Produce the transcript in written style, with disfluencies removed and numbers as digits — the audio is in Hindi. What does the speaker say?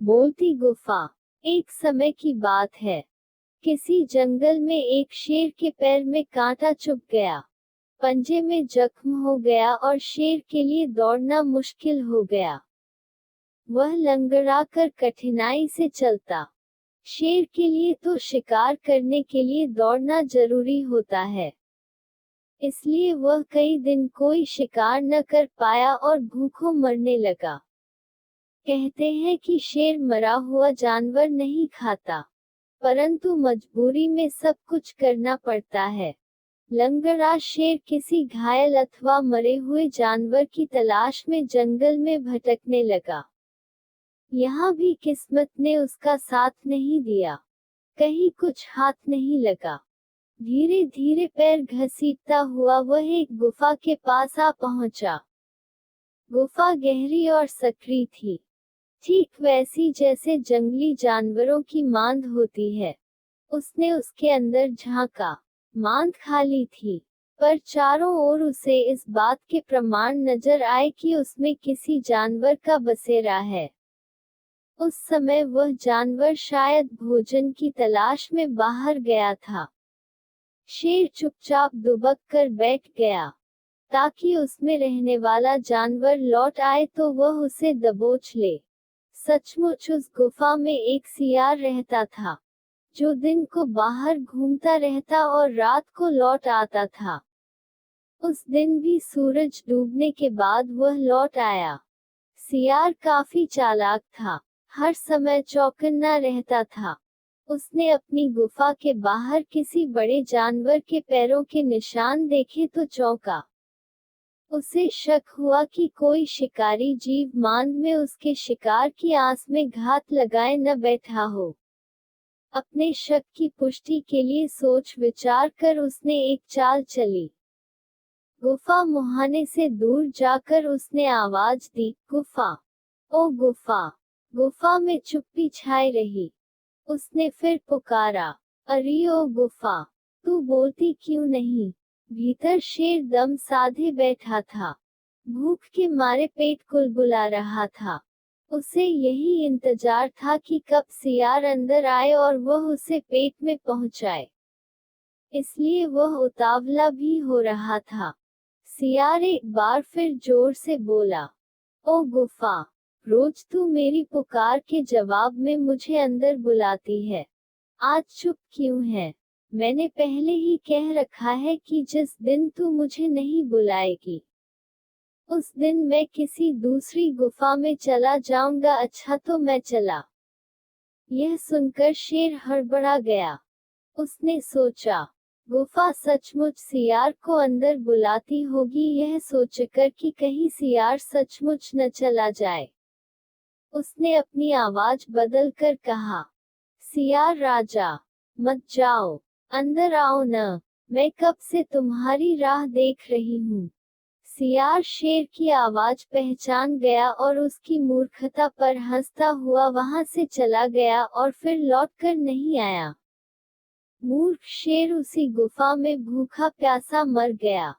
बोलती गुफा। एक समय की बात है। किसी जंगल में एक शेर के पैर में कांटा चुभ गया। पंजे में जख्म हो गया और शेर के लिए दौड़ना मुश्किल हो गया। वह लंगड़ाकर कठिनाई से चलता। शेर के लिए तो शिकार करने के लिए दौड़ना जरूरी होता है। इसलिए वह कई दिन कोई शिकार न कर पाया और भूखों मरने लगा। कहते हैं कि शेर मरा हुआ जानवर नहीं खाता, परंतु मजबूरी में सब कुछ करना पड़ता है। लंगड़ा शेर किसी घायल अथवा मरे हुए जानवर की तलाश में जंगल में भटकने लगा। यहाँ भी किस्मत ने उसका साथ नहीं दिया। कहीं कुछ हाथ नहीं लगा। धीरे धीरे पैर घसीटता हुआ वह एक गुफा के पास आ पहुंचा। गुफा गहरी और सकरी थी, ठीक वैसी जैसे जंगली जानवरों की मांद होती है। उसने उसके अंदर झांका। मांद खाली थी, पर चारों ओर उसे इस बात के प्रमाण नजर आए कि उसमें किसी जानवर का बसेरा है। उस समय वह जानवर शायद भोजन की तलाश में बाहर गया था। शेर चुपचाप दुबक कर बैठ गया, ताकि उसमें रहने वाला जानवर लौट आए तो वह उसे दबोच ले। सचमुच उस गुफा में एक सियार रहता था, जो दिन को बाहर घूमता रहता और रात को लौट आता था। उस दिन भी सूरज डूबने के बाद वह लौट आया। सियार काफी चालाक था, हर समय चौकन्ना रहता था। उसने अपनी गुफा के बाहर किसी बड़े जानवर के पैरों के निशान देखे तो चौंका। उसे शक हुआ कि कोई शिकारी जीव मांद में उसके शिकार की आस में घात लगाए न बैठा हो। अपने शक की पुष्टि के लिए सोच विचार कर उसने एक चाल चली। गुफा मुहाने से दूर जाकर उसने आवाज दी, गुफा, ओ गुफा। गुफा में चुप्पी छाई रही। उसने फिर पुकारा, अरे ओ गुफा, तू बोलती क्यों नहीं? भीतर शेर दम साधे बैठा था। भूख के मारे पेट कुलबुला रहा था। उसे यही इंतजार था कि कब सियार अंदर आए और वह उसे पेट में पहुंचाए। इसलिए वह उतावला भी हो रहा था। सियार एक बार फिर जोर से बोला, ओ गुफा, रोज तू मेरी पुकार के जवाब में मुझे अंदर बुलाती है, आज चुप क्यों है? मैंने पहले ही कह रखा है कि जिस दिन तू मुझे नहीं बुलाएगी, उस दिन मैं किसी दूसरी गुफा में चला जाऊंगा। अच्छा तो मैं चला। यह सुनकर शेर हड़बड़ा गया। उसने सोचा, गुफा सचमुच सियार को अंदर बुलाती होगी, यह सोचकर कि कहीं सियार सचमुच न चला जाए। उसने अपनी आवाज बदलकर कहा, सियार राजा, मत जाओ, अंदर आओ न, मैं कब से तुम्हारी राह देख रही हूँ। सियार शेर की आवाज पहचान गया और उसकी मूर्खता पर हंसता हुआ वहां से चला गया और फिर लौटकर नहीं आया। मूर्ख शेर उसी गुफा में भूखा प्यासा मर गया।